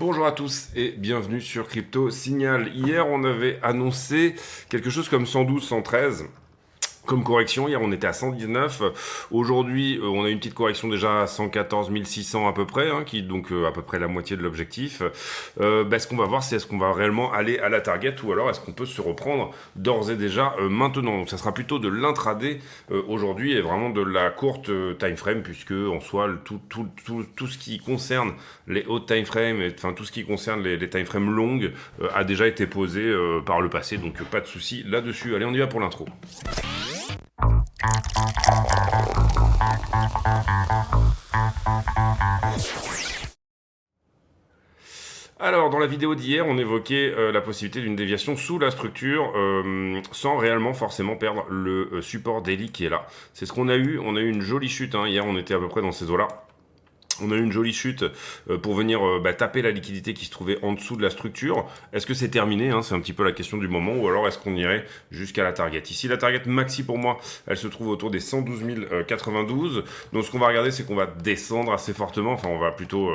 Bonjour à tous et bienvenue sur Crypto Signal. Hier, on avait annoncé quelque chose comme 112, 113. Comme correction, hier on était à 119. Aujourd'hui, on a une petite correction déjà à 114 600 à peu près, hein, qui est donc à peu près la moitié de l'objectif. Ce qu'on va voir, c'est est-ce qu'on va réellement aller à la target ou alors est-ce qu'on peut se reprendre d'ores et déjà maintenant. Donc ça sera plutôt de l'intraday aujourd'hui et vraiment de la courte time frame, puisque en soi tout ce qui concerne les hautes time frames, enfin tout ce qui concerne les time frames longues a déjà été posé par le passé, donc pas de souci là-dessus. Allez, on y va pour l'intro. Alors, dans la vidéo d'hier, on évoquait la possibilité d'une déviation sous la structure sans réellement forcément perdre le support daily qui est là. C'est ce qu'on a eu. On a eu une jolie chute. Hein. Hier, on était à peu près dans ces eaux-là. On a eu une jolie chute pour venir taper la liquidité qui se trouvait en dessous de la structure. Est-ce que c'est terminé, hein? C'est un petit peu la question du moment, ou alors est-ce qu'on irait jusqu'à la target? Ici, la target maxi pour moi, elle se trouve autour des 112 092. Donc ce qu'on va regarder, c'est qu'on va descendre assez fortement. Enfin, on va plutôt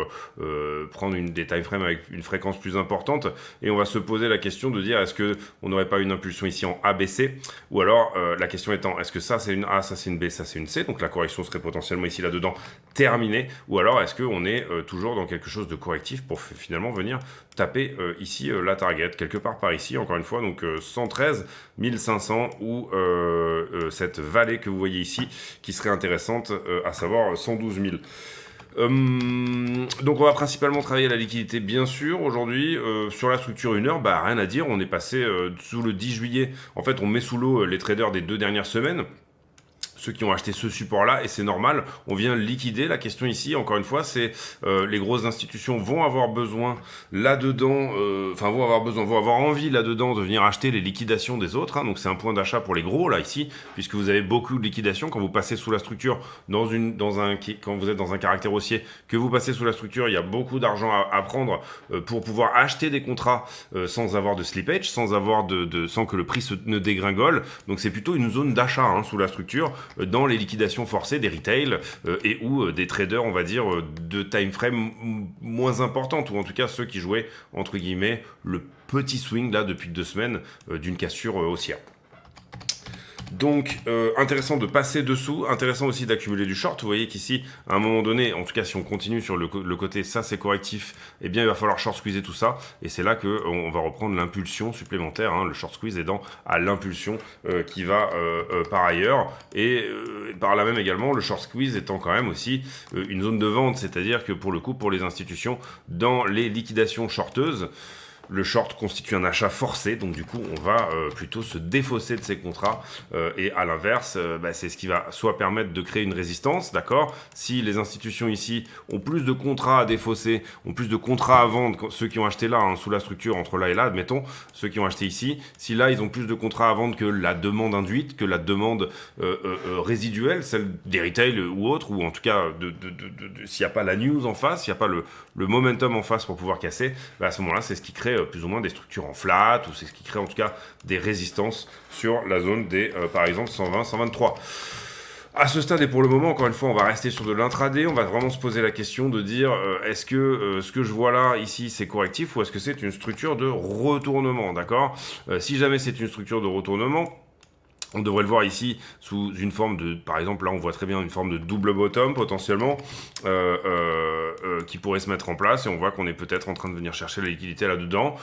prendre des time frames avec une fréquence plus importante, et on va se poser la question de dire est-ce que on n'aurait pas une impulsion ici en ABC, ou alors la question étant est-ce que ça c'est une A, ça c'est une B, ça c'est une C, donc la correction serait potentiellement ici là-dedans terminée, ou alors est-ce qu'on est toujours dans quelque chose de correctif pour finalement venir taper ici la target, quelque part par ici, encore une fois, donc 113 500 ou cette vallée que vous voyez ici qui serait intéressante, à savoir 112 000. Donc on va principalement travailler la liquidité bien sûr aujourd'hui sur la structure 1 heure, rien à dire, on est passé sous le 10 juillet, en fait on met sous l'eau les traders des 2 dernières semaines, ceux qui ont acheté ce support-là, et c'est normal, on vient liquider. La question ici, encore une fois, c'est les grosses institutions vont avoir besoin là-dedans, vont avoir envie là-dedans de venir acheter les liquidations des autres, hein, donc c'est un point d'achat pour les gros, là, ici, puisque vous avez beaucoup de liquidations, quand vous passez sous la structure, quand vous êtes dans un caractère haussier, que vous passez sous la structure, il y a beaucoup d'argent à prendre pour pouvoir acheter des contrats sans avoir de slippage, sans que le prix ne dégringole, donc c'est plutôt une zone d'achat hein, sous la structure, dans les liquidations forcées des retail et ou des traders, on va dire, de time frame moins importantes, ou en tout cas ceux qui jouaient, entre guillemets, le petit swing là depuis 2 semaines d'une cassure haussière. Donc intéressant de passer dessous, intéressant aussi d'accumuler du short. Vous voyez qu'ici, à un moment donné, en tout cas si on continue sur le côté ça c'est correctif, eh bien il va falloir short squeezer tout ça, et c'est là qu'on va reprendre l'impulsion supplémentaire, hein, le short squeeze aidant à l'impulsion qui va par ailleurs, et par là même également le short squeeze étant quand même aussi une zone de vente, c'est-à-dire que pour le coup pour les institutions, dans les liquidations shorteuses, le short constitue un achat forcé, donc du coup on va plutôt se défausser de ces contrats et à l'inverse, c'est ce qui va soit permettre de créer une résistance, d'accord. Si les institutions ici ont plus de contrats à défausser, ont plus de contrats à vendre, ceux qui ont acheté là, hein, sous la structure entre là et là, admettons, ceux qui ont acheté ici, si là ils ont plus de contrats à vendre que la demande induite, que la demande résiduelle, celle des retail ou autres, ou en tout cas s'il n'y a pas la news en face, s'il n'y a pas le momentum en face pour pouvoir casser, à ce moment-là c'est ce qui crée plus ou moins des structures en flat, ou c'est ce qui crée en tout cas des résistances sur la zone des, par exemple, 120, 123. À ce stade et pour le moment, encore une fois, on va rester sur de l'intraday, on va vraiment se poser la question de dire est-ce que ce que je vois là, ici, c'est correctif, ou est-ce que c'est une structure de retournement, d'accord. Si jamais c'est une structure de retournement, on devrait le voir ici sous une forme de, par exemple là on voit très bien une forme de double bottom potentiellement qui pourrait se mettre en place, et on voit qu'on est peut-être en train de venir chercher la liquidité là-dedans.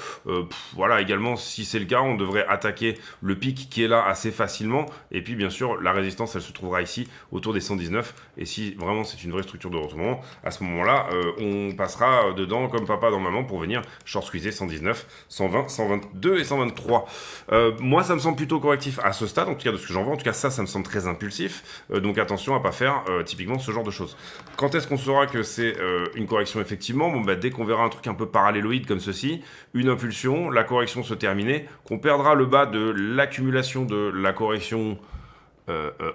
Voilà, également si c'est le cas, on devrait attaquer le pic qui est là assez facilement, et puis bien sûr la résistance elle se trouvera ici autour des 119, et si vraiment c'est une vraie structure de retournement, à ce moment-là on passera dedans comme papa dans maman pour venir short squeezer 119, 120, 122 et 123. Moi ça me semble plutôt correctif à ce stade, en tout cas de ce que j'en vois, en tout cas ça me semble très impulsif, donc attention à pas faire typiquement ce genre de choses. Quand est-ce qu'on saura que c'est une correction effectivement? Dès qu'on verra un truc un peu paralléloïde comme ceci, une impulsion, la correction se terminer, qu'on perdra le bas de l'accumulation de la correction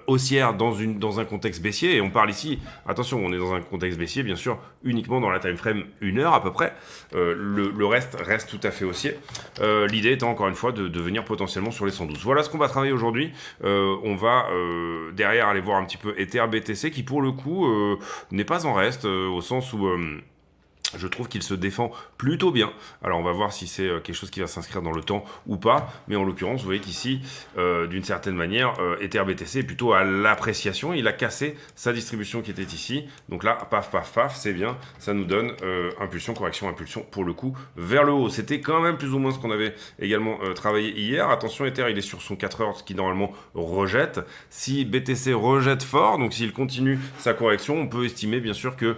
haussière dans un contexte baissier, et on parle ici, attention, on est dans un contexte baissier, bien sûr, uniquement dans la time frame 1 heure à peu près, le reste tout à fait haussier, l'idée étant encore une fois de venir potentiellement sur les 112. Voilà ce qu'on va travailler aujourd'hui. On va derrière aller voir un petit peu Ether BTC qui pour le coup n'est pas en reste, au sens où Je trouve qu'il se défend plutôt bien. Alors on va voir si c'est quelque chose qui va s'inscrire dans le temps ou pas. Mais en l'occurrence, vous voyez qu'ici, d'une certaine manière, EtherBTC est plutôt à l'appréciation. Il a cassé sa distribution qui était ici. Donc là, paf, paf, paf, c'est bien. Ça nous donne impulsion, correction, impulsion pour le coup vers le haut. C'était quand même plus ou moins ce qu'on avait également travaillé hier. Attention, Ether, il est sur son 4 heures, ce qui normalement rejette. Si BTC rejette fort, donc s'il continue sa correction, on peut estimer bien sûr que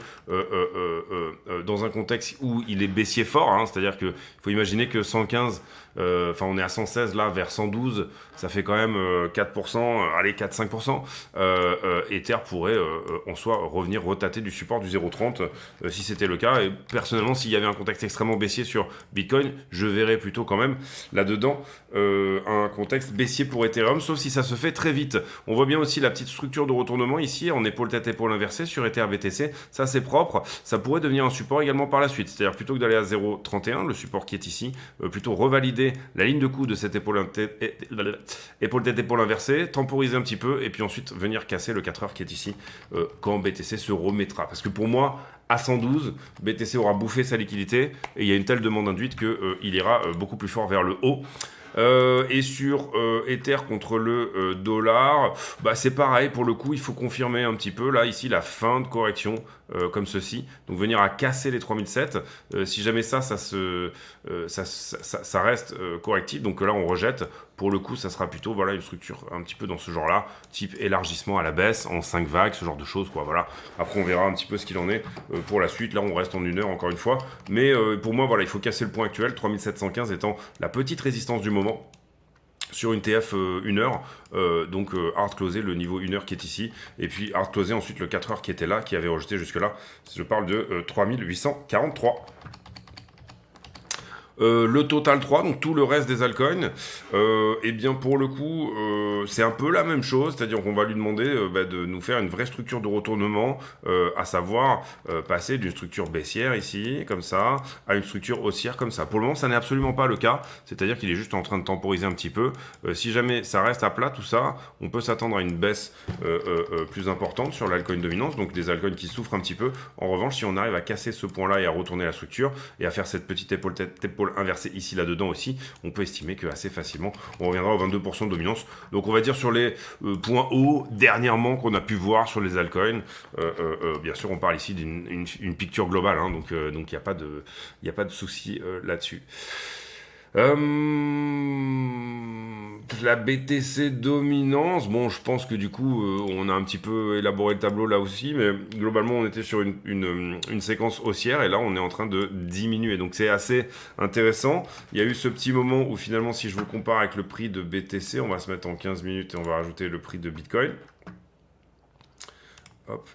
dans un contexte où il est baissier fort, hein, c'est-à-dire qu'il faut imaginer que 115, on est à 116 là, vers 112, ça fait quand même 4%, allez 4-5%. Ether pourrait en soi revenir retâter du support du 0,30 si c'était le cas. Et personnellement, s'il y avait un contexte extrêmement baissier sur Bitcoin, je verrais plutôt quand même là-dedans un contexte baissier pour Ethereum, sauf si ça se fait très vite. On voit bien aussi la petite structure de retournement ici en épaule tête épaule inversée sur EtherBTC. Ça c'est propre, ça pourrait devenir un support également par la suite. C'est-à-dire plutôt que d'aller à 0,31, le support qui est ici, plutôt revalider la ligne de coup de cette épaule tête épaule inversée, temporiser un petit peu et puis ensuite venir casser le 4 heures qui est ici quand BTC se remettra. Parce que pour moi, à 112, BTC aura bouffé sa liquidité et il y a une telle demande induite qu'il ira beaucoup plus fort vers le haut. Et sur Ether contre le dollar, c'est pareil, pour le coup il faut confirmer un petit peu là ici la fin de correction comme ceci, donc venir à casser les 3007. Si jamais ça reste correctif, donc là on rejette. Pour le coup ça sera plutôt voilà, une structure un petit peu dans ce genre là, type élargissement à la baisse en 5 vagues, ce genre de choses quoi, voilà. Après on verra un petit peu ce qu'il en est pour la suite. Là on reste en 1 heure encore une fois, mais pour moi voilà, il faut casser le point actuel, 3715 étant la petite résistance du moment sur une TF 1 heure, donc hard closer le niveau 1 heure qui est ici, et puis hard closer ensuite le 4 heures qui était là, qui avait rejeté jusque là. Je parle de 3843. Le total 3, donc tout le reste des altcoins, et bien pour le coup, c'est un peu la même chose, c'est-à-dire qu'on va lui demander de nous faire une vraie structure de retournement, à savoir passer d'une structure baissière ici, comme ça, à une structure haussière comme ça. Pour le moment, ça n'est absolument pas le cas, c'est-à-dire qu'il est juste en train de temporiser un petit peu. Si jamais ça reste à plat, tout ça, on peut s'attendre à une baisse plus importante sur l'altcoin dominance, donc des altcoins qui souffrent un petit peu. En revanche, si on arrive à casser ce point-là et à retourner la structure, et à faire cette petite épaule inversé ici là-dedans aussi, on peut estimer que assez facilement on reviendra aux 22% de dominance. Donc on va dire sur les points hauts dernièrement qu'on a pu voir sur les altcoins, bien sûr on parle ici d'une picture globale, hein, donc il n'y a pas de souci là-dessus. La BTC dominance, bon je pense que du coup on a un petit peu élaboré le tableau là aussi, mais globalement on était sur une séquence haussière et là on est en train de diminuer, donc c'est assez intéressant. Il y a eu ce petit moment où finalement si je vous compare avec le prix de BTC, on va se mettre en 15 minutes et on va rajouter le prix de Bitcoin. Hop.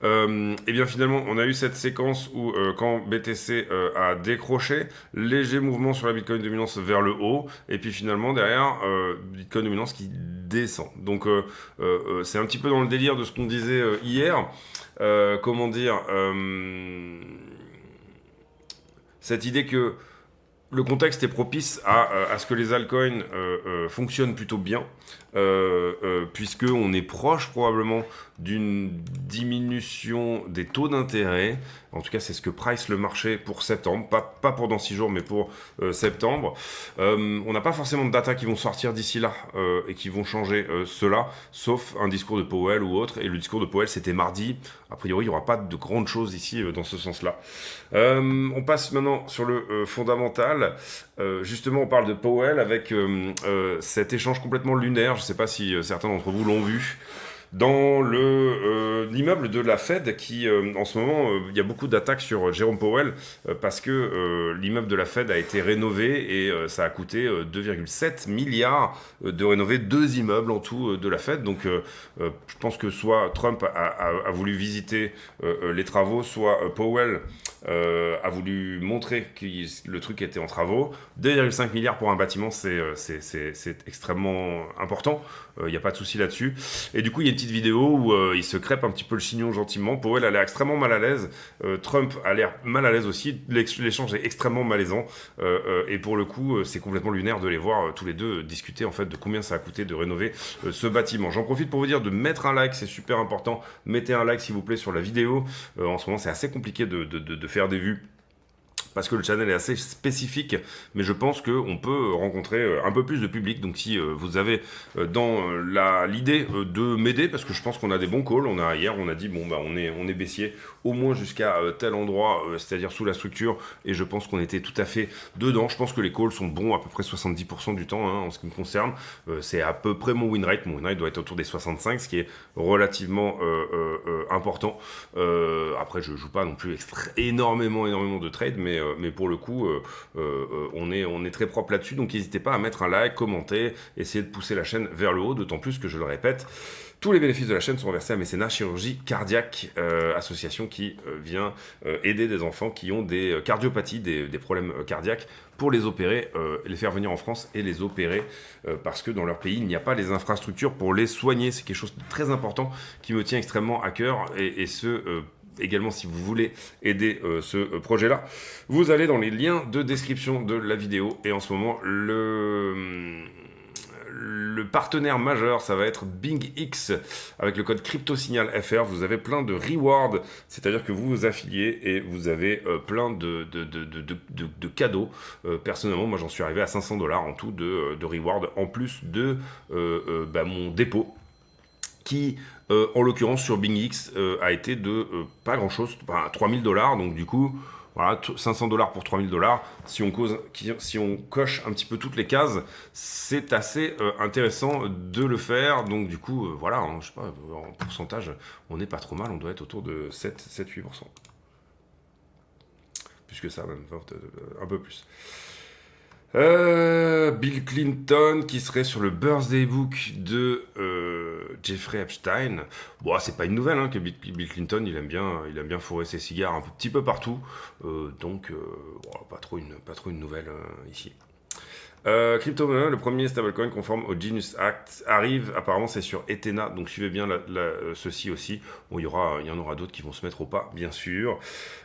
Et bien finalement on a eu cette séquence où quand BTC a décroché, léger mouvement sur la Bitcoin dominance vers le haut, et puis finalement derrière Bitcoin dominance qui descend. Donc c'est un petit peu dans le délire de ce qu'on disait hier, comment dire, cette idée que le contexte est propice à ce que les altcoins fonctionnent plutôt bien, puisque on est proche probablement d'une diminution des taux d'intérêt. En tout cas, c'est ce que price le marché pour septembre, pas pour dans 6 jours, mais pour septembre. On n'a pas forcément de data qui vont sortir d'ici là et qui vont changer cela, sauf un discours de Powell ou autre. Et le discours de Powell, c'était mardi. A priori, il n'y aura pas de grandes choses ici dans ce sens-là. On passe maintenant sur le fondamental. Justement, on parle de Powell avec cet échange complètement lunaire. Je ne sais pas si certains d'entre vous l'ont vu. Dans l'immeuble de la Fed qui, en ce moment, il y a beaucoup d'attaques sur Jérôme Powell parce que l'immeuble de la Fed a été rénové et ça a coûté 2,7 milliards de rénover 2 immeubles en tout de la Fed. Donc, je pense que soit Trump a voulu visiter les travaux, soit Powell a voulu montrer que le truc était en travaux. 2,5 milliards pour un bâtiment, c'est extrêmement important. Il n'y a pas de souci là-dessus. Et du coup, il y a une petites vidéos où il se crêpe un petit peu le chignon gentiment. Powell a l'air extrêmement mal à l'aise. Trump a l'air mal à l'aise aussi. L'échange est extrêmement malaisant. Et pour le coup, c'est complètement lunaire de les voir tous les deux discuter en fait de combien ça a coûté de rénover ce bâtiment. J'en profite pour vous dire de mettre un like, c'est super important. Mettez un like s'il vous plaît sur la vidéo. En ce moment, c'est assez compliqué de faire des vues, parce que le channel est assez spécifique, mais je pense qu'on peut rencontrer un peu plus de public. Donc si vous avez dans l'idée de m'aider, parce que je pense qu'on a des bons calls, hier on a dit bon bah on est baissier au moins jusqu'à tel endroit, c'est-à-dire sous la structure, et je pense qu'on était tout à fait dedans. Je pense que les calls sont bons à peu près 70% du temps en ce qui me concerne. C'est à peu près mon win rate. Mon win rate doit être autour des 65, ce qui est relativement important. Après je joue pas non plus énormément de trades, mais pour le coup, on est très propre là-dessus. Donc n'hésitez pas à mettre un like, commenter, essayer de pousser la chaîne vers le haut, d'autant plus que je le répète, tous les bénéfices de la chaîne sont versés à Mécénat Chirurgie Cardiaque, association qui vient aider des enfants qui ont des cardiopathies, des problèmes cardiaques, pour les opérer, les faire venir en France et les opérer, parce que dans leur pays, il n'y a pas les infrastructures pour les soigner. C'est quelque chose de très important qui me tient extrêmement à cœur, et également, si vous voulez aider ce projet-là, vous allez dans les liens de description de la vidéo. Et en ce moment, le partenaire majeur, ça va être BingX. Avec le code CryptoSignalFR, vous avez plein de rewards, c'est-à-dire que vous vous affiliez et vous avez plein de cadeaux. Personnellement, moi j'en suis arrivé à 500$ en tout de rewards, en plus de mon dépôt, qui en l'occurrence sur BingX a été de pas grand chose, 3000$. Donc du coup voilà, 500$ pour 3000$. Si on coche un petit peu toutes les cases, c'est assez intéressant de le faire. Donc du coup voilà, je sais pas, en pourcentage on n'est pas trop mal, on doit être autour de 7-8%, plus que ça même, un peu plus. Bill Clinton qui serait sur le birthday book de Jeffrey Epstein. Bon, c'est pas une nouvelle que Bill Clinton il aime bien fourrer ses cigares un petit peu partout, donc pas trop une nouvelle ici. Crypto-monnaie, le premier stablecoin conforme au Genius Act arrive, apparemment c'est sur Ethena, donc suivez bien ceci aussi. Bon, il y en aura d'autres qui vont se mettre au pas, bien sûr.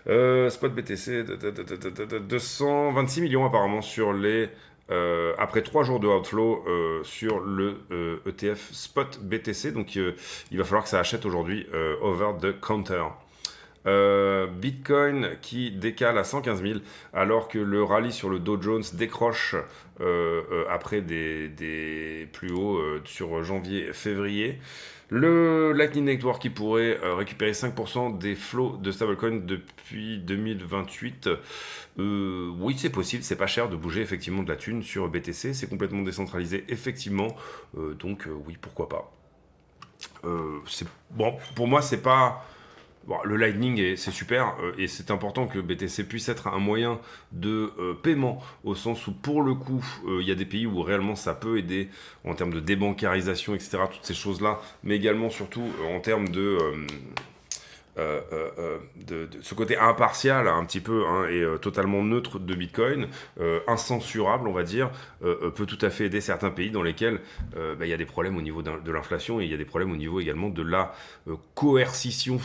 Spot BTC, 226 millions apparemment sur les... après 3 jours de outflow sur le ETF Spot BTC, donc il va falloir que ça achète aujourd'hui over the counter. Bitcoin qui décale à 115 000 alors que le rallye sur le Dow Jones décroche après des plus hauts sur janvier-février. Le Lightning Network qui pourrait récupérer 5% des flots de stablecoin depuis 2028. Oui, c'est possible, c'est pas cher de bouger effectivement de la thune sur BTC, c'est complètement décentralisé effectivement, donc oui, pourquoi pas. Bon, pour moi c'est pas... Bon, le Lightning, c'est super, et c'est important que BTC puisse être un moyen de paiement, au sens où, pour le coup, il y a des pays où réellement ça peut aider en termes de débancarisation, etc., toutes ces choses-là, mais également, surtout, en termes de ce côté impartial, un petit peu, et totalement neutre de Bitcoin, incensurable, on va dire, peut tout à fait aider certains pays dans lesquels il y a des problèmes au niveau de l'inflation, et il y a des problèmes au niveau également de la coercition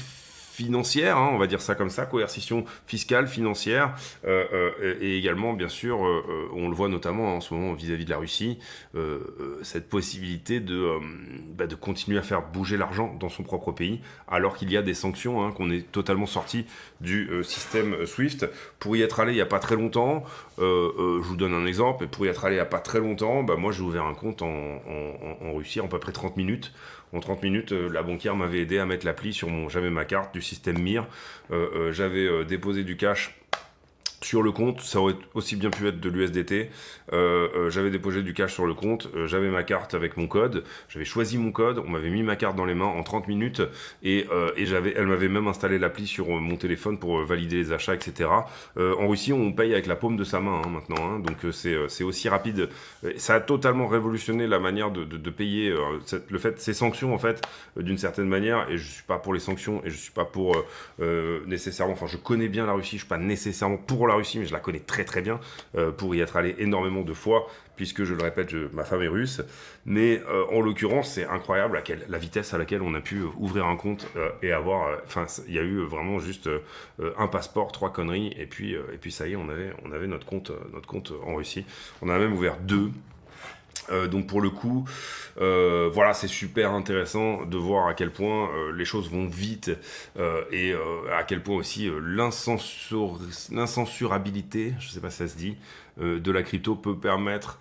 financière, on va dire ça comme ça, coercition fiscale, financière, et également, bien sûr, on le voit notamment en ce moment vis-à-vis de la Russie, cette possibilité de continuer à faire bouger l'argent dans son propre pays, alors qu'il y a des sanctions, qu'on est totalement sorti du système SWIFT. Pour y être allé il n'y a pas très longtemps, je vous donne un exemple, pour y être allé il n'y a pas très longtemps, moi j'ai ouvert un compte en Russie en à peu près 30 minutes. En 30 minutes, la banquière m'avait aidé à mettre l'appli sur j'avais ma carte du système MIR, j'avais déposé du cash sur le compte, ça aurait aussi bien pu être de l'USDT, j'avais déposé du cash sur le compte, j'avais ma carte avec mon code, j'avais choisi mon code, on m'avait mis ma carte dans les mains en 30 minutes, et elle m'avait même installé l'appli sur mon téléphone pour valider les achats, etc. En Russie, on paye avec la paume de sa main maintenant, donc c'est aussi rapide. Ça a totalement révolutionné la manière de payer, ces sanctions, en fait, d'une certaine manière, et je suis pas pour les sanctions, et je suis pas pour nécessairement, enfin je connais bien la Russie, je suis pas nécessairement pour la Russie, mais je la connais très très bien pour y être allé énormément de fois, puisque je le répète, ma femme est russe. Mais en l'occurrence, c'est incroyable la vitesse à laquelle on a pu ouvrir un compte et avoir. Enfin, il y a eu vraiment juste un passeport, 3 conneries, et puis ça y est, on avait notre compte en Russie. On en a même ouvert 2. Donc pour le coup, voilà, c'est super intéressant de voir à quel point les choses vont vite et à quel point aussi l'incensurabilité, je sais pas si ça se dit, de la crypto peut permettre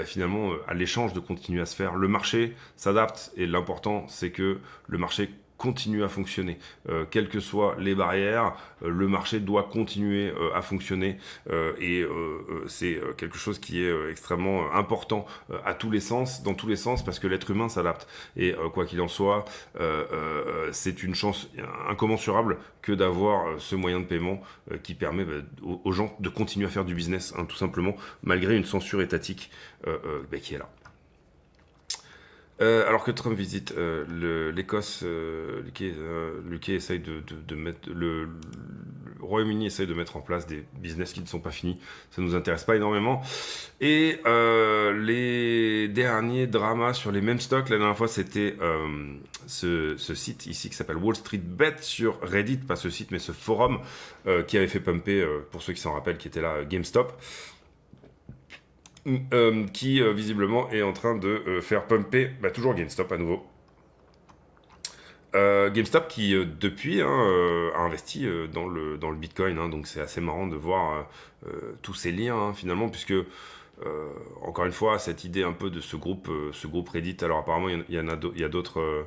finalement à l'échange de continuer à se faire. Le marché s'adapte et l'important c'est que le marché continue à fonctionner. Quelles que soient les barrières, le marché doit continuer à fonctionner et c'est quelque chose qui est extrêmement important à tous les sens, dans tous les sens, parce que l'être humain s'adapte. Et quoi qu'il en soit, c'est une chance incommensurable que d'avoir ce moyen de paiement qui permet aux gens de continuer à faire du business, hein, tout simplement, malgré une censure étatique qui est là. Alors que Trump visite l'Écosse, l'UK essaye de mettre le Royaume-Uni essaye de mettre en place des business qui ne sont pas finis. Ça nous intéresse pas énormément. Et les derniers dramas sur les mêmes stocks, la dernière fois c'était ce site ici qui s'appelle Wall Street Bet sur Reddit, pas ce site mais ce forum qui avait fait pumper, pour ceux qui s'en rappellent, qui était là, GameStop. Qui visiblement est en train de faire pumper toujours GameStop à nouveau. GameStop qui depuis a investi dans le Bitcoin, hein, donc c'est assez marrant de voir tous ces liens finalement, puisque encore une fois cette idée un peu de ce groupe Reddit. Alors apparemment il y a d'autres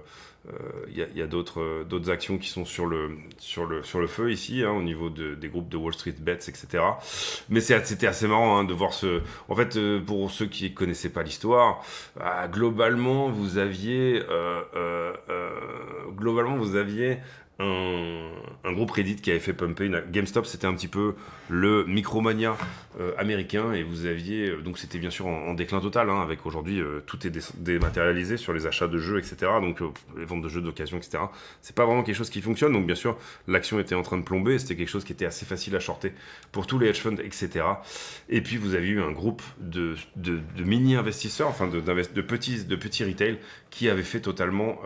d'autres actions qui sont sur le feu ici, hein, au niveau des groupes de Wall Street Bets, etc. Mais c'était assez marrant de voir en fait, pour ceux qui connaissaient pas l'histoire, globalement vous aviez un groupe Reddit qui avait fait pumper GameStop. C'était un petit peu le Micromania américain, et vous aviez donc c'était bien sûr en déclin total, hein, avec aujourd'hui tout est dématérialisé sur les achats de jeux, etc. Donc les ventes de jeux d'occasion, etc. C'est pas vraiment quelque chose qui fonctionne, donc bien sûr l'action était en train de plomber, c'était quelque chose qui était assez facile à shorter pour tous les hedge funds, etc. Et puis vous avez eu un groupe de mini investisseurs, enfin de petits retail qui avaient fait totalement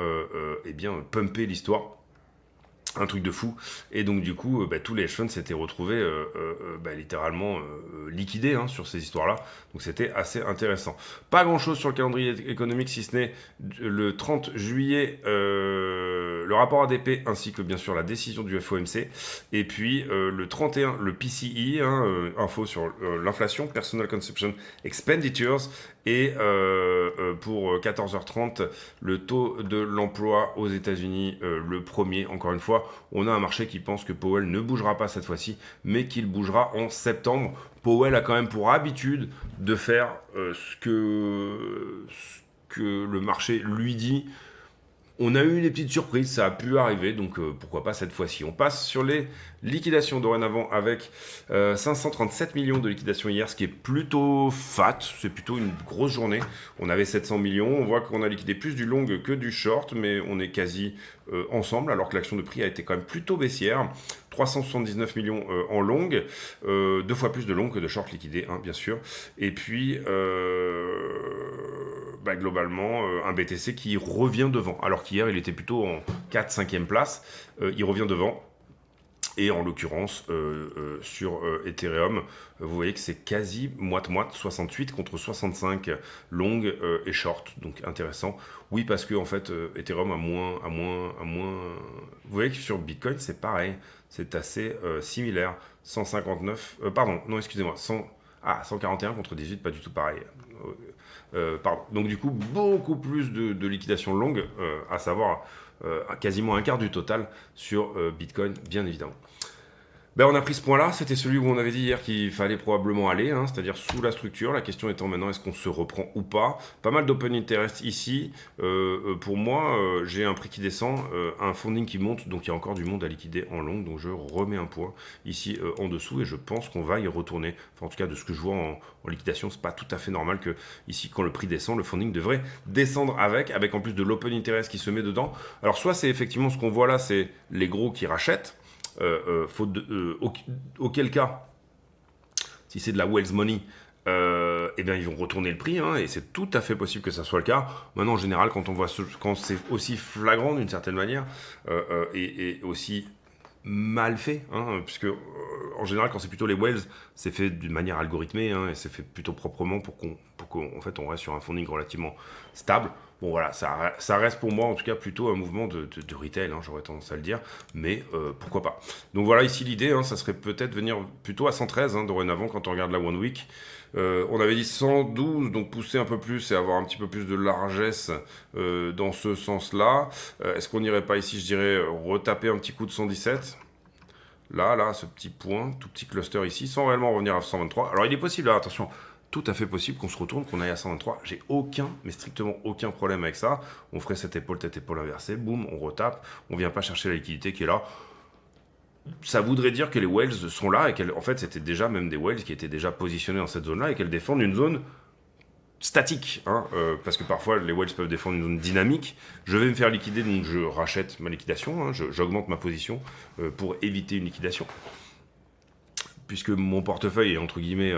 pumper l'histoire. Un truc de fou. Et donc du coup tous les hedge funds s'étaient retrouvés littéralement liquidés, hein, sur ces histoires là. Donc c'était assez intéressant. Pas grand chose sur le calendrier économique, si ce n'est le 30 juillet le rapport ADP, ainsi que bien sûr la décision du FOMC, et puis le 31 le PCE, hein, info sur l'inflation, Personal Consumption Expenditures, et pour 14h30 le taux de l'emploi aux États-Unis, le premier. Encore une fois, on a un marché qui pense que Powell ne bougera pas cette fois-ci, mais qu'il bougera en septembre. Powell a quand même pour habitude de faire ce que le marché lui dit. On a eu des petites surprises, ça a pu arriver, donc pourquoi pas cette fois-ci. On passe sur les liquidations dorénavant avec 537 millions de liquidations hier, ce qui est plutôt fat, c'est plutôt une grosse journée. On avait 700 millions, on voit qu'on a liquidé plus du long que du short, mais on est quasi ensemble, alors que l'action de prix a été quand même plutôt baissière. 379 millions en long, 2 fois plus de long que de short liquidé, hein, bien sûr. Et puis globalement, un BTC qui revient devant, alors qu'hier il était plutôt en 4-5e place, il revient devant. Et en l'occurrence, sur Ethereum, vous voyez que c'est quasi moite-moite, 68 contre 65 long et short, donc intéressant. Oui, parce que en fait, Ethereum a moins. Vous voyez que sur Bitcoin, c'est pareil, c'est assez similaire. 159, pardon, non, excusez-moi, 141 contre 18, pas du tout pareil. Pardon. Donc du coup, beaucoup plus de liquidations longues, à savoir quasiment un quart du total sur Bitcoin, bien évidemment. On a pris ce point-là, c'était celui où on avait dit hier qu'il fallait probablement aller, hein, c'est-à-dire sous la structure. La question étant maintenant, est-ce qu'on se reprend ou pas? Pas mal d'open interest ici. Pour moi, j'ai un prix qui descend, un funding qui monte, donc il y a encore du monde à liquider en long, donc je remets un point ici en dessous, et je pense qu'on va y retourner. Enfin, en tout cas, de ce que je vois en liquidation, c'est pas tout à fait normal que ici, quand le prix descend, le funding devrait descendre avec en plus de l'open interest qui se met dedans. Alors soit c'est effectivement ce qu'on voit là, c'est les gros qui rachètent, auquel cas si c'est de la Wells Money, eh bien ils vont retourner le prix, hein, et c'est tout à fait possible que ça soit le cas. Maintenant, en général, quand c'est aussi flagrant d'une certaine manière, et aussi mal fait, hein, puisque en général, quand c'est plutôt les Wells, c'est fait d'une manière algorithmée, hein, et c'est fait plutôt proprement pour qu'on en fait, on reste sur un funding relativement stable. Bon voilà, ça reste pour moi en tout cas plutôt un mouvement de retail, hein, j'aurais tendance à le dire, mais pourquoi pas. Donc voilà, ici l'idée, hein, ça serait peut-être venir plutôt à 113, hein, dorénavant quand on regarde la One Week. On avait dit 112, donc pousser un peu plus et avoir un petit peu plus de largesse dans ce sens-là. Est-ce qu'on n'irait pas ici, je dirais, retaper un petit coup de 117 ? Là, ce petit point, tout petit cluster ici, sans réellement revenir à 123. Alors il est possible, là, attention, tout à fait possible qu'on se retourne, qu'on aille à 123. J'ai mais strictement aucun problème avec ça. On ferait cette épaule, tête épaule inversée, boum, on retape. On vient pas chercher la liquidité qui est là. Ça voudrait dire que les whales sont là et qu'en fait c'était déjà même des whales qui étaient déjà positionnés dans cette zone-là et qu'elles défendent une zone statique, hein, parce que parfois les whales peuvent défendre une zone dynamique. Je vais me faire liquider, donc je rachète ma liquidation, hein, j'augmente ma position pour éviter une liquidation. Puisque mon portefeuille est entre guillemets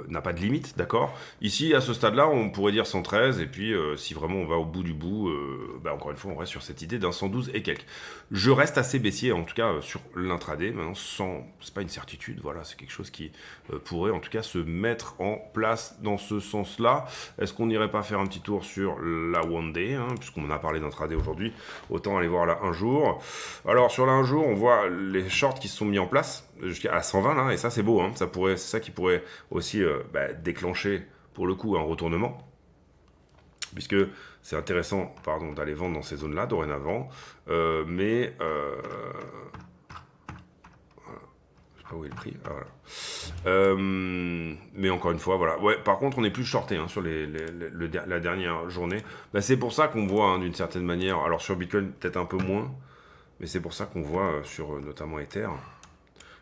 n'a pas de limite, d'accord. Ici, à ce stade-là, on pourrait dire 113, et puis si vraiment on va au bout du bout, encore une fois, on reste sur cette idée d'un 112 et quelques. Je reste assez baissier, en tout cas, sur l'intraday. Maintenant, c'est pas une certitude, voilà, c'est quelque chose qui pourrait, en tout cas, se mettre en place dans ce sens-là. Est-ce qu'on n'irait pas faire un petit tour sur la One Day, hein, puisqu'on en a parlé d'intraday aujourd'hui, autant aller voir la 1 jour. Alors, sur la 1 jour, on voit les shorts qui se sont mis en place, jusqu'à 120 là, et ça c'est beau, hein, c'est ça qui pourrait aussi déclencher pour le coup un retournement, puisque c'est intéressant d'aller vendre dans ces zones là dorénavant, mais je sais pas où est le prix, voilà. Mais encore une fois, voilà. Ouais, par contre, on est plus shorté, hein, sur la dernière journée. C'est pour ça qu'on voit, hein, d'une certaine manière, alors sur Bitcoin peut-être un peu moins, mais c'est pour ça qu'on voit sur notamment Ether.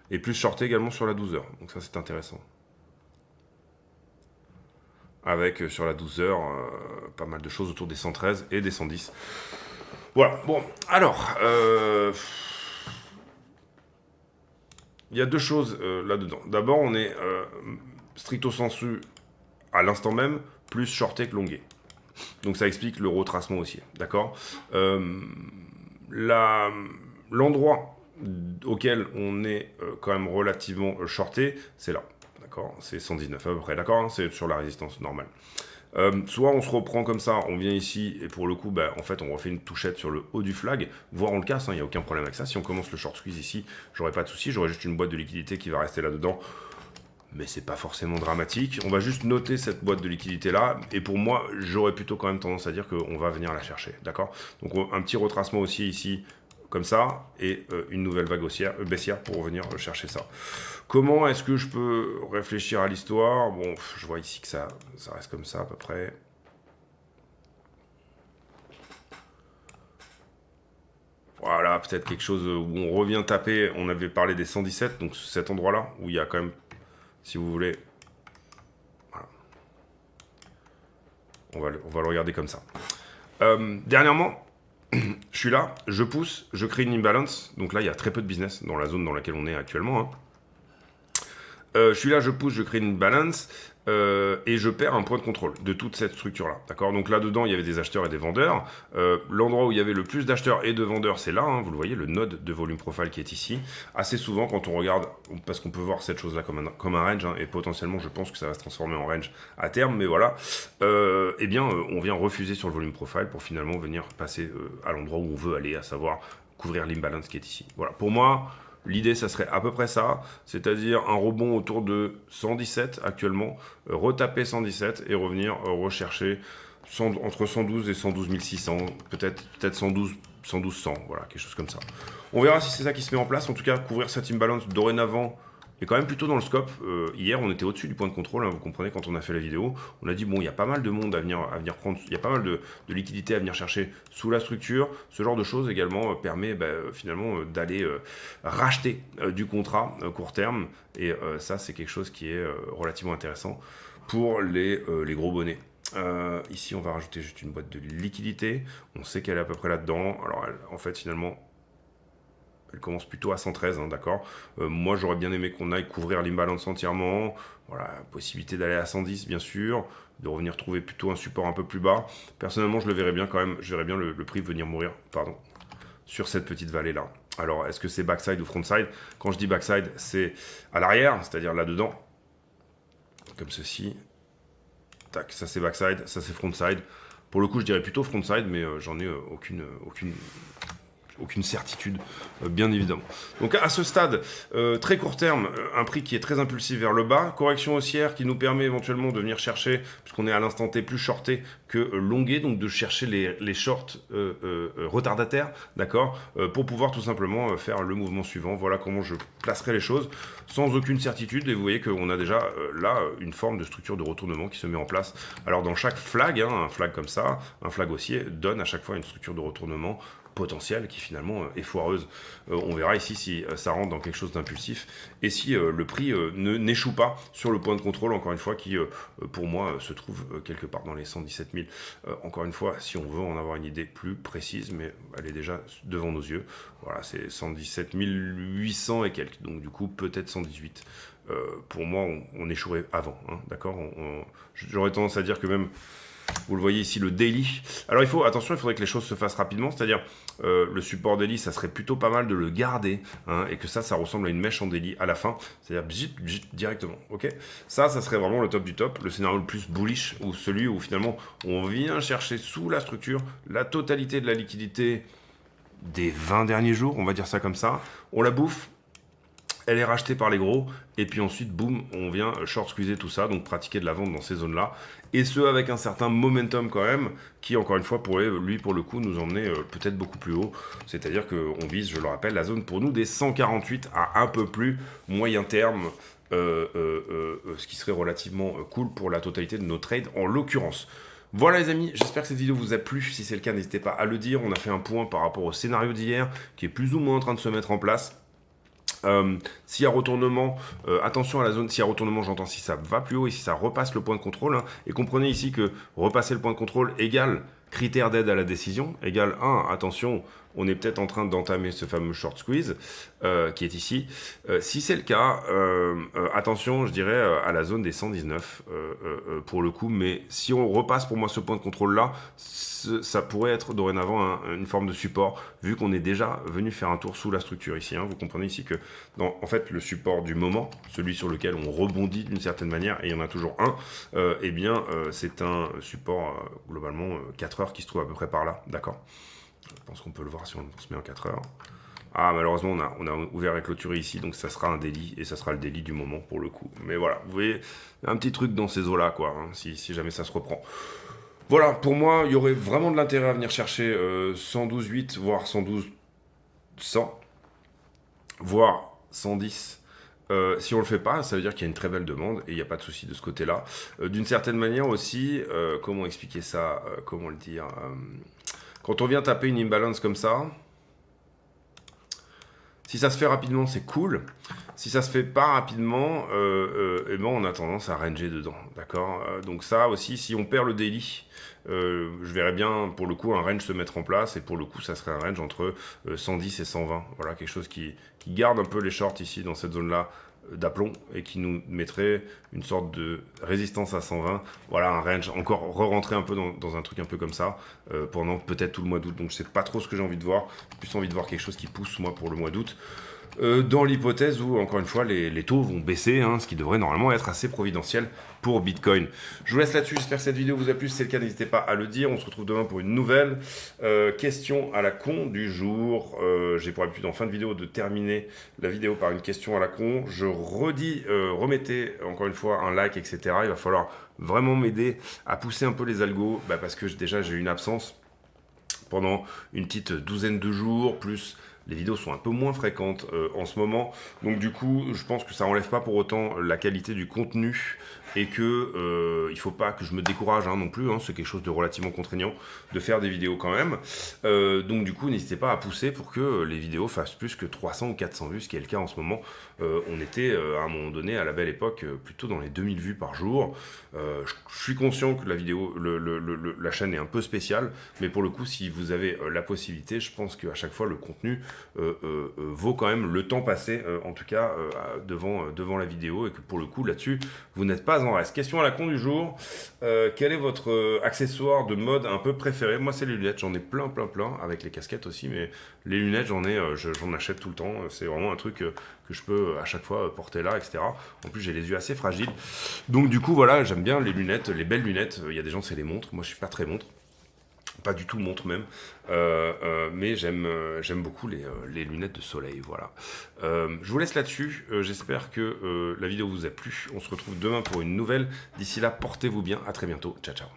Et plus shorté également sur la 12 heures. Donc ça, c'est intéressant. Avec, sur la 12 heures, pas mal de choses autour des 113 et des 110. Voilà. Bon, alors, il y a deux choses là-dedans. D'abord, on est stricto sensu, à l'instant même, plus shorté que longué. Donc ça explique le retracement haussier. D'accord. L'endroit auquel on est quand même relativement shorté, c'est là, d'accord, c'est 119 à peu près, d'accord, hein, c'est sur la résistance normale. Soit on se reprend comme ça, on vient ici, et pour le coup, en fait, on refait une touchette sur le haut du flag, voire on le casse, il n'y a aucun problème avec ça. Si on commence le short squeeze ici, j'aurais pas de souci, j'aurais juste une boîte de liquidité qui va rester là-dedans, mais c'est pas forcément dramatique. On va juste noter cette boîte de liquidité là, et pour moi, j'aurais plutôt quand même tendance à dire qu'on va venir la chercher, d'accord. Donc un petit retracement aussi ici, comme ça, et une nouvelle vague baissière pour revenir chercher ça. Comment est-ce que je peux réfléchir à l'histoire? Bon, je vois ici que ça reste comme ça à peu près. Voilà, peut-être quelque chose où on revient taper. On avait parlé des 117, donc cet endroit-là, où il y a quand même, si vous voulez... Voilà. On va le regarder comme ça. Dernièrement, je suis là, je pousse, je crée une imbalance. Donc là, il y a très peu de business dans la zone dans laquelle on est actuellement, hein. Je suis là, je pousse, je crée une balance, et je perds un point de contrôle de toute cette structure-là. D'accord. Donc là-dedans, il y avait des acheteurs et des vendeurs. L'endroit où il y avait le plus d'acheteurs et de vendeurs, c'est là, hein, vous le voyez, le node de volume profile qui est ici. Assez souvent, quand on regarde, parce qu'on peut voir cette chose-là comme un range, hein, et potentiellement, je pense que ça va se transformer en range à terme, mais voilà, on vient refuser sur le volume profile pour finalement venir passer à l'endroit où on veut aller, à savoir couvrir l'imbalance qui est ici. Voilà, pour moi... L'idée, ça serait à peu près ça, c'est-à-dire un rebond autour de 117 actuellement, retaper 117 et revenir rechercher entre 112 et 112 600, peut-être 112 100, voilà, quelque chose comme ça. On verra si c'est ça qui se met en place. En tout cas, couvrir cette imbalance dorénavant est quand même plutôt dans le scope. Hier, on était au-dessus du point de contrôle, hein, vous comprenez, quand on a fait la vidéo. On a dit, bon, il y a pas mal de monde à venir prendre, il y a pas mal de liquidités à venir chercher sous la structure. Ce genre de choses également permet finalement d'aller racheter du contrat court terme. Et ça, c'est quelque chose qui est relativement intéressant pour les gros bonnets. Ici, on va rajouter juste une boîte de liquidité. On sait qu'elle est à peu près là-dedans. Alors, en fait, finalement... Elle commence plutôt à 113, hein, d'accord. Moi, j'aurais bien aimé qu'on aille couvrir l'imbalance entièrement. Voilà, possibilité d'aller à 110, bien sûr, de revenir trouver plutôt un support un peu plus bas. Personnellement, je le verrais bien quand même. Je verrais bien le prix venir mourir, pardon, sur cette petite vallée-là. Alors, est-ce que c'est backside ou frontside? Quand je dis backside, c'est à l'arrière, c'est-à-dire là-dedans, comme ceci. Tac, ça c'est backside, ça c'est frontside. Pour le coup, je dirais plutôt frontside, mais j'en ai aucune certitude, bien évidemment. Donc à ce stade, très court terme, un prix qui est très impulsif vers le bas, correction haussière qui nous permet éventuellement de venir chercher, puisqu'on est à l'instant T plus shorté que longué, donc de chercher les shorts retardataires, d'accord, pour pouvoir tout simplement faire le mouvement suivant. Voilà comment je placerai les choses, sans aucune certitude, et vous voyez qu'on a déjà là une forme de structure de retournement qui se met en place. Alors dans chaque flag, hein, un flag comme ça, un flag haussier donne à chaque fois une structure de retournement potentielle qui finalement est foireuse. On verra ici si ça rentre dans quelque chose d'impulsif et si le prix n'échoue pas sur le point de contrôle, encore une fois, qui pour moi se trouve quelque part dans les 117 000. Encore une fois, si on veut en avoir une idée plus précise, mais elle est déjà devant nos yeux. Voilà, c'est 117 800 et quelques, donc du coup peut-être 118. Pour moi, on échouerait avant, hein, d'accord. J'aurais tendance à dire que même, vous le voyez ici, le daily. Alors attention, il faudrait que les choses se fassent rapidement, c'est-à-dire le support daily, ça serait plutôt pas mal de le garder, hein, et que ça ressemble à une mèche en daily à la fin, c'est-à-dire directement, ok. Ça serait vraiment le top du top, le scénario le plus bullish, ou celui où finalement on vient chercher sous la structure la totalité de la liquidité des 20 derniers jours, on va dire ça comme ça, on la bouffe, elle est rachetée par les gros, et puis ensuite, boum, on vient short squeezer tout ça, donc pratiquer de la vente dans ces zones-là, et ce, avec un certain momentum quand même, qui, encore une fois, pourrait, lui, pour le coup, nous emmener peut-être beaucoup plus haut, c'est-à-dire qu'on vise, je le rappelle, la zone pour nous des 148 à un peu plus moyen terme, ce qui serait relativement cool pour la totalité de nos trades, en l'occurrence. Voilà les amis, j'espère que cette vidéo vous a plu. Si c'est le cas, n'hésitez pas à le dire. On a fait un point par rapport au scénario d'hier, qui est plus ou moins en train de se mettre en place. S'il y a retournement, attention à la zone, s'il y a retournement, j'entends si ça va plus haut et si ça repasse le point de contrôle, hein, et comprenez ici que repasser le point de contrôle égale critère d'aide à la décision, égale 1, attention, on est peut-être en train d'entamer ce fameux short squeeze qui est ici. Si c'est le cas, attention, je dirais, à la zone des 119 pour le coup, mais si on repasse pour moi ce point de contrôle-là, ça pourrait être dorénavant une forme de support, vu qu'on est déjà venu faire un tour sous la structure ici. Hein. Vous comprenez ici que, en fait, le support du moment, celui sur lequel on rebondit d'une certaine manière, et il y en a toujours un, eh bien, c'est un support, globalement, 4 heures qui se trouve à peu près par là, d'accord? Je pense qu'on peut le voir si on se met en 4 heures. Ah, malheureusement, on a ouvert et clôturé ici, donc ça sera un délit, et ça sera le délit du moment pour le coup. Mais voilà, vous voyez, un petit truc dans ces eaux-là, quoi, hein, si jamais ça se reprend. Voilà, pour moi, il y aurait vraiment de l'intérêt à venir chercher 112,8, voire 112,100, voire 110. Si on le fait pas, ça veut dire qu'il y a une très belle demande et il n'y a pas de souci de ce côté-là. D'une certaine manière aussi, comment expliquer ça, comment le dire, quand on vient taper une imbalance comme ça, si ça se fait rapidement, c'est cool. Si ça se fait pas rapidement, eh ben on a tendance à ranger dedans, d'accord. Donc ça aussi, si on perd le daily, je verrais bien pour le coup un range se mettre en place, et pour le coup ça serait un range entre 110 et 120. Voilà, quelque chose qui garde un peu les shorts ici dans cette zone-là d'aplomb et qui nous mettrait une sorte de résistance à 120. Voilà, un range, encore re-rentrer un peu dans un truc un peu comme ça pendant peut-être tout le mois d'août. Donc je sais pas trop ce que j'ai envie de voir. J'ai plus envie de voir quelque chose qui pousse moi pour le mois d'août. Dans l'hypothèse où, encore une fois, les taux vont baisser, hein, ce qui devrait normalement être assez providentiel pour Bitcoin. Je vous laisse là-dessus, j'espère que cette vidéo vous a plu. Si c'est le cas, n'hésitez pas à le dire. On se retrouve demain pour une nouvelle question à la con du jour. J'ai pour habitude en fin de vidéo de terminer la vidéo par une question à la con. Je redis, remettez encore une fois un like, etc. Il va falloir vraiment m'aider à pousser un peu les algos, parce que déjà j'ai eu une absence pendant une petite douzaine de jours, plus les vidéos sont un peu moins fréquentes en ce moment. Donc du coup, je pense que ça enlève pas pour autant la qualité du contenu et que il faut pas que je me décourage non plus, c'est quelque chose de relativement contraignant de faire des vidéos quand même. Donc du coup, n'hésitez pas à pousser pour que les vidéos fassent plus que 300 ou 400 vues, ce qui est le cas en ce moment. On était à un moment donné, à la belle époque, plutôt dans les 2000 vues par jour. Je suis conscient que la vidéo, la chaîne est un peu spéciale, mais pour le coup, si vous avez la possibilité, je pense qu'à chaque fois, le contenu vaut quand même le temps passé, en tout cas devant la vidéo, et que pour le coup, là-dessus, vous n'êtes pas en reste. Question à la con du jour. Quel est votre accessoire de mode un peu préféré? Moi, c'est les lunettes. J'en ai plein, avec les casquettes aussi, mais les lunettes, j'en achète tout le temps. C'est vraiment un truc que je peux à chaque fois porter là, etc. En plus, j'ai les yeux assez fragiles. Donc, du coup, voilà, j'aime bien les lunettes, les belles lunettes. Il y a des gens, c'est les montres. Moi, je suis pas très montre. Pas du tout montre même, mais j'aime beaucoup les lunettes de soleil, voilà. Je vous laisse là-dessus, j'espère que la vidéo vous a plu. On se retrouve demain pour une nouvelle. D'ici là, portez-vous bien, à très bientôt, ciao ciao.